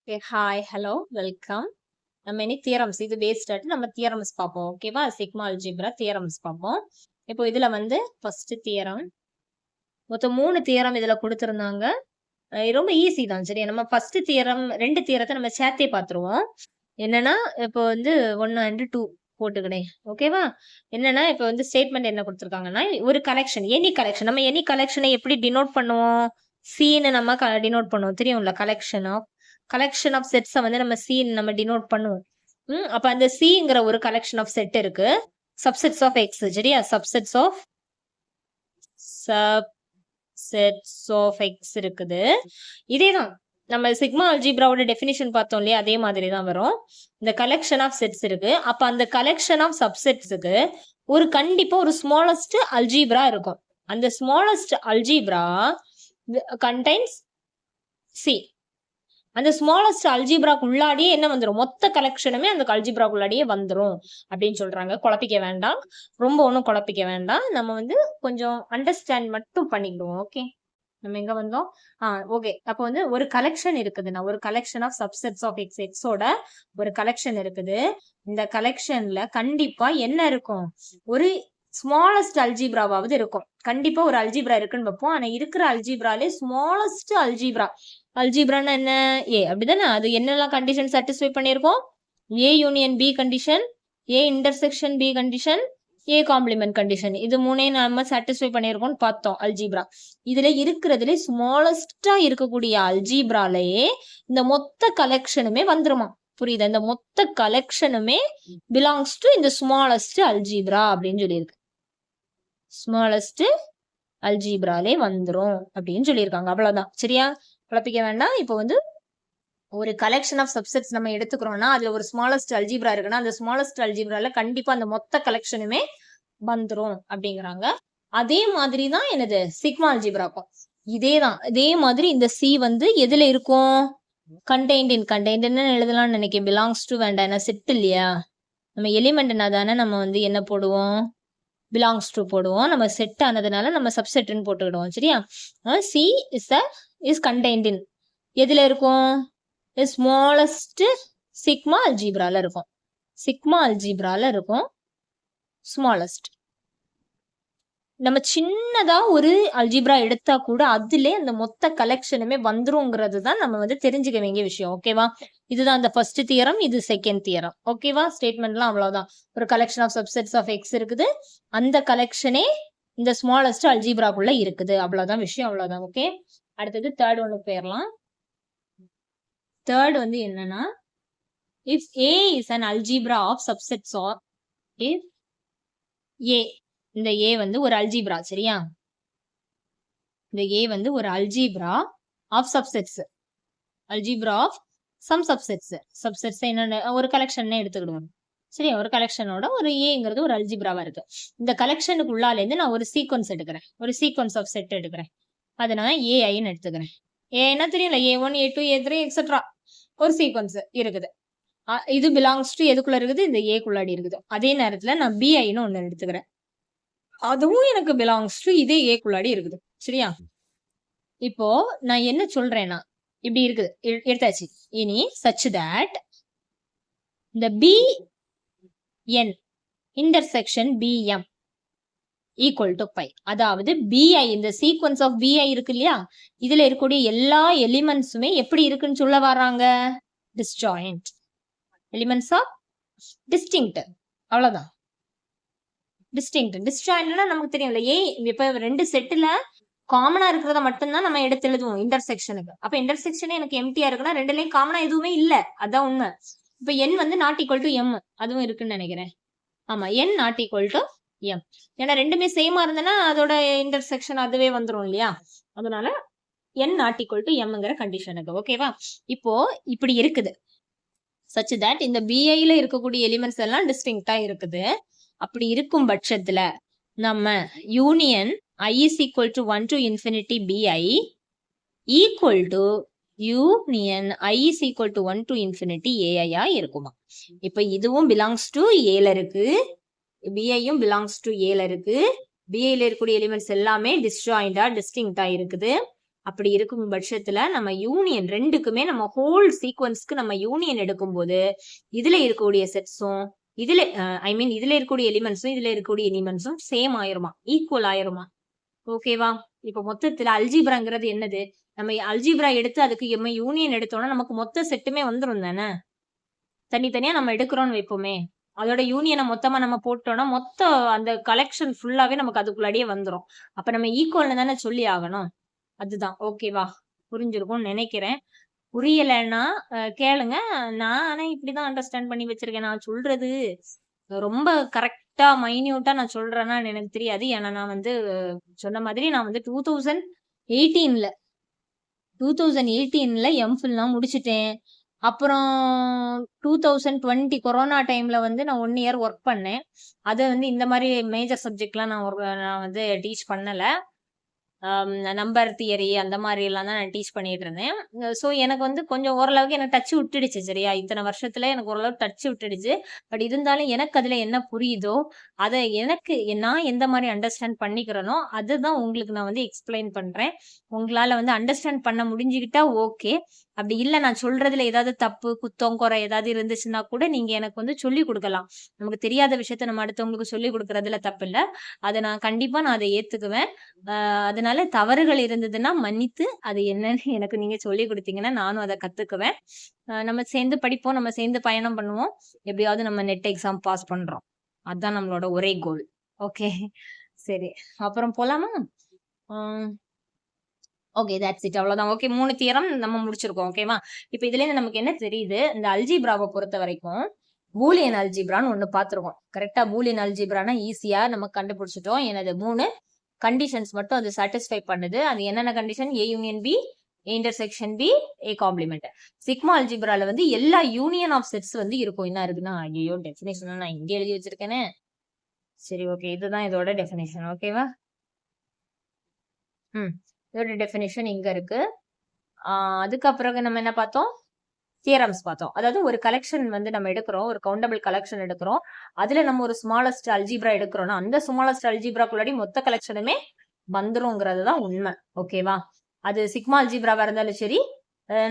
Okay hi hello welcome. நம்ம இனி theorems இது பேஸ்ட் ஆட்டு நம்ம தியரம்ஸ் பார்ப்போம். ஓகேவா? சிக்மா அல்ஜிப்ரா தியரம்ஸ் பார்ப்போம். இப்போ இதுல வந்து ஃபர்ஸ்ட் தியரம் மொத்தம் 3 தியரம் இதுல கொடுத்திருந்தாங்க. ரொம்ப ஈஸி தான். சரியா? நம்ம ஃபர்ஸ்ட் தியரம் 2 தியரத்தை நம்ம சேர்த்தே பார்த்துருவோம். என்னன்னா இப்போ வந்து 1 and 2 போட்டுக்கினேன். ஓகேவா? என்னன்னா இப்போ வந்து ஸ்டேட்மெண்ட் என்ன கொடுத்துருக்காங்கன்னா ஒரு கலெக்ஷன் எனி கலெக்ஷன் நம்ம எனி கலெக்ஷனை எப்படி டினோட் பண்ணுவோம்? சீன்னு நம்ம டினோட் பண்ணுவோம். தெரியும்ல? கலெக்ஷன் ஆஃப் செட்ஸை வந்து நம்ம சீன் நம்ம டினோட் பண்ணுவோம். அப்ப அந்த சிங்கிற ஒரு கலெக்ஷன் ஆஃப் செட் இருக்கு. Subsets of X. சரியா? சப்செட்ஸ் ஆஃப் எக்ஸ் இருக்குது. இதேதான் நம்ம சிக்மா அல்ஜிப்ராவோட டெஃபினிஷன் பார்த்தோம் இல்லையா? அதே மாதிரி தான் வரும். இந்த கலெக்ஷன் ஆஃப் செட்ஸ் இருக்கு. அப்ப அந்த கலெக்ஷன் ஆஃப் சப்செட்ஸுக்கு கண்டிப்பா ஒரு ஸ்மாலஸ்ட் அல்ஜிப்ரா இருக்கும். அந்த ஸ்மாலஸ்ட் அல்ஜிப்ரா கண்டைன்ஸ் சி. அந்த ஸ்மாலஸ்ட் அல்ஜிப்ராக்கு உள்ளாடியே என்ன வந்துடும்? மொத்த கலெக்ஷனுமே அந்த அல்ஜிப்ராக்கு உள்ளாடியே வந்துடும் அப்படின்னு சொல்றாங்க. குழப்பிக்க வேண்டாம், ரொம்ப ஒன்றும் குழப்பிக்க வேண்டாம். நம்ம வந்து கொஞ்சம் அண்டர்ஸ்டாண்ட் மட்டும் பண்ணிக்கிடுவோம். ஓகே, நம்ம எங்க வந்தோம்? ஓகே. அப்போ வந்து ஒரு கலெக்ஷன் இருக்குதுன்னா ஒரு collection of subsets of X, எக்ஸோட ஒரு கலெக்ஷன் இருக்குது. இந்த கலெக்ஷன்ல கண்டிப்பா என்ன இருக்கும்? ஒரு ஸ்மாலஸ்ட் அல்ஜிப்ராவாவது இருக்கும். கண்டிப்பா ஒரு அல்ஜிப்ரா இருக்குன்னு வைப்போம். ஆனா இருக்கிற அல்ஜிப்ராலே ஸ்மாலஸ்ட் அல்ஜிப்ரான்னா என்ன? ஏ. அப்படிதானே? அது என்னெல்லாம் கண்டிஷன் சாட்டிஸ்ஃபை பண்ணியிருக்கோம்? A union B condition, A intersection B condition, A complement condition. இது மூணே நம்ம சாட்டிஸ்ஃபை பண்ணியிருக்கோம்னு பார்த்தோம். அல்ஜிப்ரா இதுல இருக்கிறதுல ஸ்மாலஸ்டா இருக்கக்கூடிய அல்ஜிப்ராலேயே இந்த மொத்த கலெக்ஷனுமே வந்துருமா? புரியுதா? இந்த மொத்த கலெக்ஷனுமே பிலாங்ஸ் டு இந்த ஸ்மாலஸ்ட் அல்ஜிப்ரா அப்படின்னு சொல்லியிருக்கு. ஸ்மாலஸ்ட் அல்ஜிப்ராலே வந்துரும் அப்படின்னு சொல்லியிருக்காங்க. அவ்வளவுதான். சரியா? குழப்பிக்க வேண்டாம். இப்போ வந்து ஒரு கலெக்ஷன் ஆஃப் சப்செட்ஸ் நம்ம எடுத்துக்கிறோம்னா அதுல ஒரு ஸ்மாலஸ்ட் அல்ஜிப்ரா இருக்குன்னா அந்த ஸ்மாலஸ்ட் அல்ஜிப்ரால கண்டிப்பா அந்த மொத்த கலெக்ஷனுமே வந்துரும் அப்படிங்கிறாங்க. அதே மாதிரிதான் என்னது சிக்மா அல்ஜிப்ராக்கும் இதே மாதிரி இந்த சி வந்து எதுல இருக்கும்? கண்டெய்ன்ட் எழுதலாம்னு நினைக்கிறேன். பிலாங்ஸ் டு வேண்டாம், என்ன செட் இல்லையா? நம்ம எலிமெண்ட்னா தானே நம்ம வந்து என்ன போடுவோம்? பிலாங்ஸ் டு போடுவோம். நம்ம செட் ஆனதுனால நம்ம சப்செட்னு போட்டுக்கிடுவோம். சரியா? சி இஸ் கண்டெய்ன்ட் இன் எதுல இருக்கும்? ஸ்மாலஸ்ட் சிக்மா அல்ஜிப்ரால இருக்கும். சிக்மா அல்ஜிப்ரால இருக்கும் ஸ்மாலஸ்ட். நம்ம சின்னதா ஒரு அல்ஜிப்ரா எடுத்தா கூட அதுல அந்த மொத்த கலெக்ஷனுமே வந்துருங்கிறது தான் நம்ம வந்து தெரிஞ்சுக்க வேண்டிய விஷயம். ஓகேவா? இதுதான் அந்த ஃபர்ஸ்ட் தியரம், இது செகண்ட் தியரம். ஓகேவா? ஸ்டேட்மெண்ட்லாம் அவ்வளவுதான். ஒரு collection of subsets of X இருக்குது. அந்த கலெக்ஷனே இந்த ஸ்மாலஸ்ட் அல்ஜிப்ராக்குள்ள இருக்குது. அவ்வளவுதான் விஷயம். அவ்வளவுதான். ஓகே, அடுத்தது தேர்ட் ஒன்னுக்கு போயிடலாம். தேர்ட் வந்து என்னன்னா, if A is an algebra of subsets of if A, இந்த ஏ வந்து ஒரு அல்ஜிப்ரா. சரியா? இந்த ஏ வந்து ஒரு algebra of subsets, algebra of some subsets. Subsets என்னென்ன? ஒரு கலெக்ஷன் எடுத்துக்கிடுவோம். சரியா? ஒரு கலெக்ஷனோட ஒரு ஏங்கிறது ஒரு அல்ஜிப்ராவா இருக்கு. இந்த கலெக்ஷனுக்கு உள்ளால இருந்து நான் ஒரு சீக்வன்ஸ் எடுக்கிறேன், ஒரு சீக்வன்ஸ் ஆஃப் செட் எடுக்கிறேன். அதை நான் ஏஐன்னு எடுத்துக்கிறேன். ஏன்னா தெரியல, A1 A2 A3 எக்ஸெட்ரா ஒரு சீக்வன்ஸ் இருக்குது. இது பிலாங்ஸ் டு எதுக்குள்ள இருக்குது? இந்த ஏக்குள்ளாடி இருக்குது. அதே நேரத்துல நான் பிஐன்னு ஒண்ணு எடுத்துக்கிறேன். அதுவும் எனக்கு பிலாங்ஸ் டு இதே ஏக்குள்ளாடி இருக்குது. சரியா? இப்போ நான் என்ன சொல்றேன்னா இப்படி இருக்குது, எடுத்தாச்சு. இனி சச் தட் இந்த BN intersection BM equal to phi. அதாவது BI, இந்த சீக்வன்ஸ் ஆஃப் BI இருக்கு இல்லையா? இதுல இருக்கக்கூடிய எல்லா எலிமெண்ட்ஸுமே எப்படி இருக்குன்னு சொல்ல வர்றாங்க? Disjoint elements of distinct. அவ்வளவுதான். டிஸ்ஜாயிண்ட்னா நமக்கு தெரியும்ல. இப்ப ரெண்டு செட்டுல காமனா இருக்கிறத மட்டும்தான் நம்ம எடுத்து எழுதுவோம் இன்டர்செக்ஷனுக்கு. அப்ப இன்டர்செக்ஷனே எனக்கு எம்டியா இருக்குன்னா ரெண்டுலயும் காமனா எதுவுமே இல்ல. அதான் உண்மை. இப்ப n வந்து நாட் ஈக்குவல் டு M, அதுவும் இருக்குன்னு நினைக்கிறேன். ஆமா, n not equal to M. ஏன்னா ரெண்டுமே சேமா இருந்ததுன்னா அதோட இன்டர்செக்ஷன் அதுவே வந்துரும் இல்லையா? அதனால n நாட் ஈக்குவல் டு Mங்கிற கண்டிஷனுக்கு. ஓகேவா? இப்போ இப்படி இருக்குது such that இந்த BIல இருக்கக்கூடிய எலிமெண்ட்ஸ் எல்லாம் டிஸ்டிங்க்டா இருக்குது. அப்படி இருக்கும் பட்சத்துல நம்ம union I is equal to 1 to infinity BI equal to union I is equal to 1 to infinity AI இருக்குமா? இப்ப இதுவும் belongs to Aல இருக்கு, BIயும் belongs to Aல இருக்கு. BIல இருக்கக்கூடிய எலிமெண்ட்ஸ் எல்லாமே டிஸ்ஜாயிண்டா டிஸ்டிங்க்டா இருக்குது. அப்படி இருக்கும் பட்சத்துல நம்ம யூனியன் ரெண்டுக்குமே நம்ம ஹோல் சீக்வன்ஸ்க்கு நம்ம யூனியன் எடுக்கும்போது இதுல இருக்கக்கூடிய செட்ஸும் இதுல இதுல இருக்கக்கூடிய எலிமெண்ட்ஸும் இதுல இருக்கக்கூடிய எலிமெண்ட்ஸும் சேம் ஆயிருமா, ஈக்குவல் ஆயிருமா. ஓகேவா? இப்ப மொத்தத்துல அல்ஜீப்ராங்கிறது என்னது? நம்ம அல்ஜீப்ரா எடுத்து அதுக்கு யூனியன் எடுத்தோம்னா நமக்கு மொத்த செட்டுமே வந்துரும் தானே. தனித்தனியா நம்ம எடுக்கிறோம்னு வைப்போமே, அதோட யூனியனை மொத்தமா நம்ம போட்டோம்னா மொத்த அந்த கலெக்ஷன் ஃபுல்லாவே நமக்கு அதுக்குள்ளாடியே வந்துரும். அப்ப நம்ம ஈக்குவல்னு தானே சொல்லி ஆகணும். அதுதான். ஓகேவா? புரிஞ்சிருக்கும்னு நினைக்கிறேன். புரியலைன்னா கேளுங்க. நான் ஆனா இப்படிதான் அண்டர்ஸ்டாண்ட் பண்ணி வச்சிருக்கேன். நான் சொல்றது ரொம்ப கரெக்டா மைன்யூட்டா நான் சொல்றேன்னான்னு எனக்கு தெரியாது. ஏன்னா நான் வந்து சொன்ன மாதிரி நான் வந்து 2018ல எம்ஃபில்லாம் முடிச்சிட்டேன். அப்புறம் 2020 கொரோனா டைம்ல வந்து நான் 1 இயர் ஒர்க் பண்ணேன். அது வந்து இந்த மாதிரி மேஜர் சப்ஜெக்ட்லாம் நான் வந்து டீச் பண்ணல. நம்பர் தியரி அந்த மாதிரி எல்லாம் தான் நான் டீச் பண்ணிட்டு இருந்தேன். ஸோ எனக்கு வந்து கொஞ்சம் ஓரளவுக்கு எனக்கு டச் விட்டுடுச்சு. சரியா? இத்தனை வருஷத்துல எனக்கு ஓரளவுக்கு டச் விட்டுடுச்சு. பட் இருந்தாலும் எனக்கு அதுல என்ன புரியுதோ அதை நான் எந்த மாதிரி அண்டர்ஸ்டாண்ட் பண்ணிக்கிறேனோ அதுதான் உங்களுக்கு நான் வந்து எக்ஸ்பிளைன் பண்றேன். உங்களால வந்து அண்டர்ஸ்டாண்ட் பண்ண முடிஞ்சுக்கிட்டா ஓகே. அப்படி இல்ல நான் சொல்றதுல ஏதாவது தப்பு, குத்தம், குறை ஏதாவது இருந்துச்சுன்னா கூட நீங்க எனக்கு வந்து சொல்லி கொடுக்கலாம். நமக்கு தெரியாத விஷயத்த நம்ம அடுத்தவங்களுக்கு சொல்லி கொடுக்கறதுல தப்பு இல்ல. அதை நான் அதை ஏத்துக்குவேன். அதனால தவறுகள் இருந்ததுன்னா மன்னித்து அது என்னன்னு எனக்கு நீங்க சொல்லி கொடுத்தீங்கன்னா நானும் அதை கத்துக்குவேன். நம்ம சேர்ந்து படிப்போம், நம்ம சேர்ந்து பயணம் பண்ணுவோம். எப்படியாவது நம்ம நெட் எக்ஸாம் பாஸ் பண்றோம். அதுதான் நம்மளோட ஒரே கோல். ஓகே, சரி. அப்புறம் போலாமா? Okay, that's it. அவ்வளவுதான். ஓகே, 3 தியரம் நம்ம முடிச்சிருக்கோம். ஓகேவா? இப்ப இதுல இருந்து நமக்கு என்ன தெரியுது? இந்த அல்ஜீப்ராவை பொறுத்த வரைக்கும் பூலியன் அல்ஜீப்ரான்னு ஒண்ணு பாத்துருக்கோம். கரெக்டா? பூலியன் அல்ஜீப்ரானா ஈஸியா நம்ம கண்டுபிடிச்சிட்டோம். எனது 3 கண்டிஷன்ஸ் மட்டும் அது சாட்டிஸ்ஃபை பண்ணுது. அது என்னென்ன condition? A union B, A intersection B, A complement. Sigma அல்ஜிப்ரால வந்து எல்லா யூனியன் ஆஃப் செட்ஸ் வந்து இருக்கும். என்ன இருக்குன்னா, ஐயோ டெஃபினேஷன் நான் இங்க எழுதி வச்சிருக்கேனே. சரி, ஓகே, இதுதான் இதோட டெஃபினேஷன். ஓகேவா? இதோட டெஃபினேஷன் இங்க இருக்கு. அதுக்கப்புறம் நம்ம என்ன பார்த்தோம்? தியரம்ஸ் பார்த்தோம். அதாவது ஒரு கலெக்ஷன் வந்து நம்ம எடுக்கிறோம், ஒரு கவுண்டபிள் கலெக்ஷன் எடுக்கிறோம். அதுல நம்ம ஒரு ஸ்மாலஸ்ட் அல்ஜிப்ரா எடுக்கிறோம்னா அந்த ஸ்மாலஸ்ட் அல்ஜிப்ராக்குள்ளாடி மொத்த கலெக்ஷனுமே வந்துருங்கிறது தான் உண்மை. ஓகேவா? அது சிக்மா அல்ஜிப்ராவா இருந்தாலும் சரி,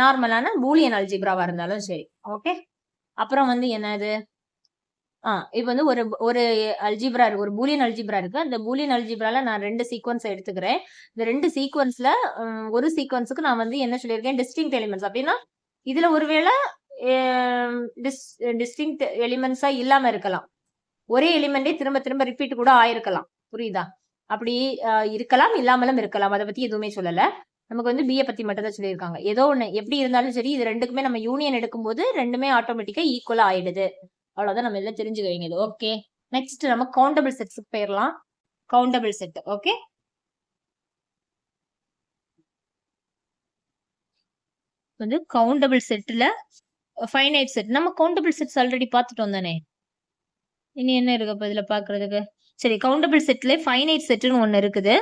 நார்மலான பூலியன் அல்ஜிப்ராவா இருந்தாலும் சரி. ஓகே. அப்புறம் வந்து என்னது? இப்ப வந்து ஒரு ஒரு அல்ஜிப்ரா இருக்கு, ஒரு பூலியன் அல்ஜிப்ரா இருக்கு. அந்த பூலியன் அல்ஜிப்ரால நான் 2 சீக்வன்ஸ் எடுத்துக்கிறேன். இந்த 2 சீக்வன்ஸ்ல ஒரு சீக்வன்ஸுக்கு நான் வந்து என்ன சொல்லியிருக்கேன்? Distinct elements. அப்படின்னா இதுல ஒருவேளை டிஸ்டிங்க்ட் எலிமெண்ட்ஸா இல்லாம இருக்கலாம். ஒரே எலிமெண்டே திரும்ப திரும்ப ரிப்பீட் கூட ஆயிருக்கலாம். புரியுதா? அப்படி இருக்கலாம், இல்லாமலும் இருக்கலாம். அதை பத்தி எதுவுமே சொல்லல. நமக்கு வந்து பிஏ பத்தி மட்டும் தான் சொல்லியிருக்காங்க. ஏதோ ஒண்ணு எப்படி இருந்தாலும் சரி, இது ரெண்டுக்குமே நம்ம யூனியன் எடுக்கும்போது ரெண்டுமே ஆட்டோமேட்டிக்கா ஈக்குவலா ஆயிடுது. அவ்வளவுதான். நம்ம எல்லாம் தெரிஞ்சுக்க வேண்டியது. ஓகே, நெக்ஸ்ட் நம்ம கவுண்டபிள் செட்ஸ்க்கு போயிடலாம். Countable set. ஓகே, வந்து கவுண்டபிள் செட்ல ஃபைனைட் செட். நம்ம கவுண்டபிள் செட்ஸ் ஆல்ரெடி பார்த்துட்டோம் தானே. இனி என்ன இருக்கு அப்ப இதுல பாக்குறதுக்கு? சரி, கவுண்டபிள் செட்ல ஃபைனைட் செட்னு ஒண்ணு இருக்குது.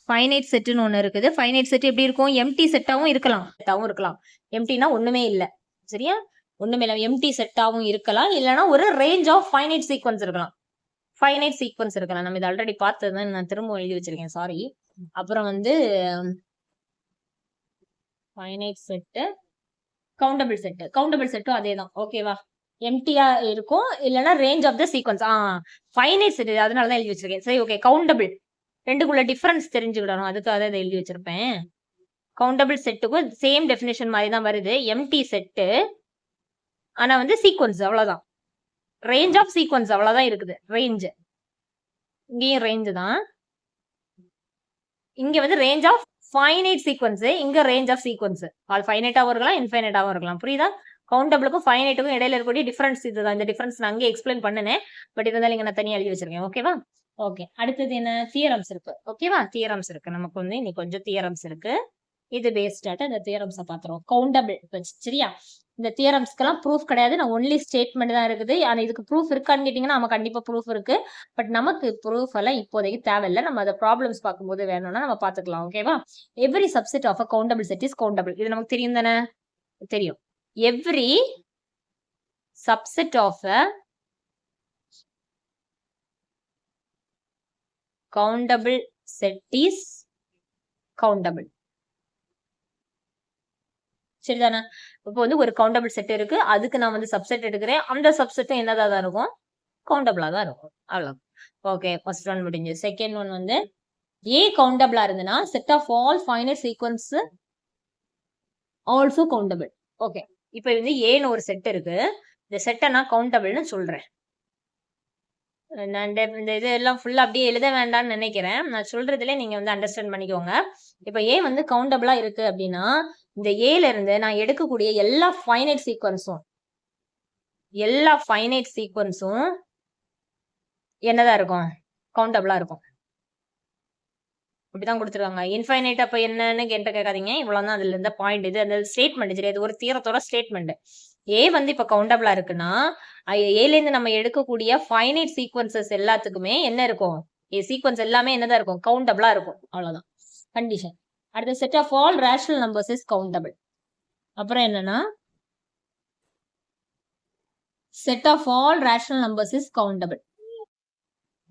ஃபைனைட் செட்னு ஒண்ணு இருக்குது. ஃபைனைட் செட் எப்படி இருக்கும்? எம்டி செட்டாவும் இருக்கலாம். எம்டினா ஒண்ணுமே இல்ல. சரியா? ஒண்ணுமே இல்ல. எம்டி செட்டாவும் இருக்கலாம். இல்லனா ஒரு ரேஞ்ச் ஆஃப் ஃபைனைட் சீக்வன்ஸ் இருக்கலாம். ஃபைனைட் சீக்வன்ஸ் இருக்கலாம். நம்ம இது ஆல்ரெடி பார்த்ததுதான், நான் திரும்ப எழுதி வச்சிருக்கேன். சாரி. அப்புறம் வந்து finite set, countable set. Countable செட்டும் அதேதான். ஓகேவா? எம்டியா இருக்கும், இல்லனா range of the sequence. Finite set அதனாலதான் எழுதி வச்சிருக்கேன். சரி, ஓகே. கவுண்டபிள் ரெண்டுக்குள்ள டிஃபரன்ஸ் தெரிஞ்சுக்கிடணும். அதுக்காக தான் எழுதி வச்சிருப்பேன். கவுண்டபிள் செட்டுக்கும் சேம் டெஃபினேஷன் மாதிரி தான் வருது. எம்டி செட்டு, ஆனா வந்து சீக்வன்ஸ் அவ்வளவுதான். ரேஞ்ச் ஆஃப் சீக்வன்ஸ் அவ்வளவுதான் இருக்குது. ரேஞ்ச் இங்கேயும் ரேஞ்ச் தான். இங்க வந்து ரேஞ்ச் ஆஃப் ஃபைனைட் சீக்வன்ஸ், இங்க ரேஞ்ச் ஆஃப் சீக்வன்ஸ். அது ஃபைனைட்டாவும் இருக்கலாம், இன்ஃபைனைட்டாவும் இருக்கலாம். புரியுதா? கவுண்டபிளுக்கும் ஃபைனைட்டுக்கும் இடையில இருக்கக்கூடிய டிஃபரன்ஸ் இதுதான். இந்த டிஃபரன்ஸ் நான் அங்கே எக்ஸ்பிளைன் பண்ணினேன். பட் இருந்தாலும் இங்க நான் தனியா எழுதி வச்சிருக்கேன். ஓகேவா? ஓகே, அடுத்தது என்ன? தியரம்ஸ் இருக்கு. ஓகேவா? தியரம்ஸ் இருக்கு. நமக்கு வந்து இன்னைக்கு கொஞ்சம் தியரம்ஸ் இருக்கு. இது பேஸ்டாட்ட இந்த தியரம்ஸை பாத்துறோம். கவுண்டபிள். சரியா? இந்த தியரம்ஸ்க்கெல்லாம் ப்ரூஃப் கிடையாது. நான் ஒன்லி ஸ்டேட்மெண்ட் தான் இருக்குது. ஆனா இதுக்கு ப்ரூஃப் இருக்கான்னு கேட்டீங்கன்னா நம்ம கண்டிப்பா ப்ரூஃப் இருக்கு. பட் நமக்கு ப்ரூஃப் எல்லாம் இப்போதைக்கு தேவையில்லை. நம்ம அதை ப்ராப்ளம்ஸ் பார்க்கும்போது வேணும்னா நம்ம பாத்துக்கலாம். ஓகேவா? Every subset of a countable set is countable. இது நமக்கு தெரியும் தானே? தெரியும். Every subset of a countable set is countable. சரிதானே? இப்போ வந்து ஒரு கவுண்டபிள் செட் இருக்கு. அதுக்கு நான் வந்து சப்செட் எடுக்கிறேன். அந்த சப்செட்டும் என்னதா தான் இருக்கும்? கவுண்டபிளா தான் இருக்கும். அவ்வளவு. ஓகே. ஃபர்ஸ்ட் ஒன் முடிஞ்சு. செகண்ட் ஒன் வந்து A கவுண்டபிளா இருந்ததுன்னா set of all finite sequence also countable. Okay. இப்போ வந்து ஏன்னு ஒரு செட் இருக்கு. இந்த செட்டை நான் கவுண்டபிள்னு சொல்றேன். நான் இந்த இது எல்லாம் ஃபுல்லா அப்படியே எழுத வேண்டாம்னு நினைக்கிறேன். நான் சொல்றதுல நீங்க வந்து அண்டர்ஸ்டாண்ட் பண்ணிக்கோங்க. இப்போ ஏ வந்து கவுண்டபிளா இருக்கு அப்படின்னா இந்த ஏல இருந்து நான் எடுக்கக்கூடிய எல்லா ஃபைனைட் சீக்வன்ஸும் என்னதான் இருக்கும்? கவுண்டபிளா இருக்கும். இப்படிதான் கொடுத்துருக்காங்க. இன்ஃபைனைட் அப்ப என்னன்னு என்கிட்ட கேட்காதீங்க. இவ்வளவுதான் அதுல இருந்த பாயிண்ட். இது அந்த ஸ்டேட்மெண்ட் சரி, இது ஒரு தியரத்தோட ஸ்டேட்மெண்ட். ஏ வந்து இப்ப கவுண்டபிளா இருக்குன்னா ஏல இருந்து நம்ம எடுக்கக்கூடிய ஃபைனைட் சீக்வன்சஸ் எல்லாத்துக்குமே என்ன இருக்கும்? சீக்வன்ஸ் எல்லாமே என்னதான் இருக்கும்? கவுண்டபிளா இருக்கும். அவ்வளவுதான் கண்டிஷன். அடுத்த set of all rational numbers is countable. அப்புறம் என்னன்னா set of all rational numbers is countable.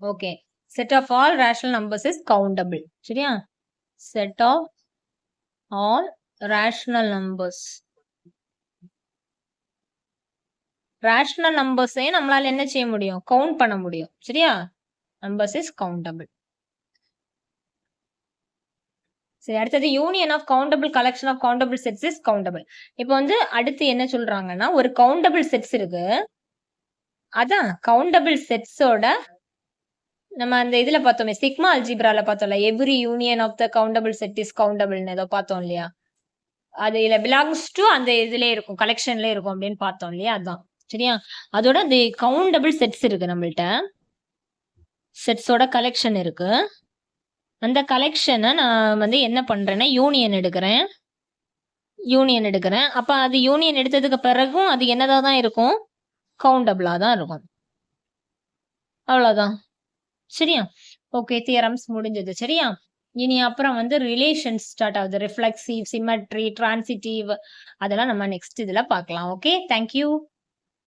Okay. set of all rational numbers is countable. சரியா? set of all rational numbers. rational numbers நம்மளால என்ன செய்ய முடியும்? கவுண்ட் பண்ண முடியும். சரியா? numbers is countable. சரி, அடுத்தது union of countable collection of countable sets is countable. இப்போ வந்து அடுத்து என்ன சொல்றாங்கன்னா ஒரு கவுண்டபிள் செட்ஸ் இருக்கு. அதான் கவுண்டபிள் செட்ஸோட நம்ம அந்த இதுல பார்த்தோமே சிக்மா அல்ஜிப்ரால பார்த்தோம்ல, every union of the countable set is கவுண்டபிள்னு ஏதோ பார்த்தோம் இல்லையா? அது இதுல பிலாங்ஸ் டு அந்த இதுல இருக்கும், கலெக்ஷன்ல இருக்கும் அப்படின்னு பார்த்தோம் இல்லையா? அதான் சரியா? அதோட அந்த கவுண்டபிள் செட்ஸ் இருக்கு நம்மள்ட்ட, செட்ஸோட கலெக்ஷன் இருக்கு. அந்த கலெக்ஷனை நான் வந்து என்ன பண்றேன்னா யூனியன் எடுக்கிறேன். அப்ப அது யூனியன் எடுத்ததுக்கு பிறகும் அது என்னதான் தான் இருக்கும்? கவுண்டபிளா தான் இருக்கும். அவ்வளவுதான். சரியா? ஓகே, தியரம்ஸ் முடிஞ்சது. சரியா? இனி அப்புறம் வந்து ரிலேஷன்ஸ் ஸ்டார்ட் ஆகுது. ரிஃப்ளெக்சிவ், சிமெட்ரி, டிரான்சிட்டிவ், அதெல்லாம் நம்ம நெக்ஸ்ட் இதுல பார்க்கலாம். Okay, thank you.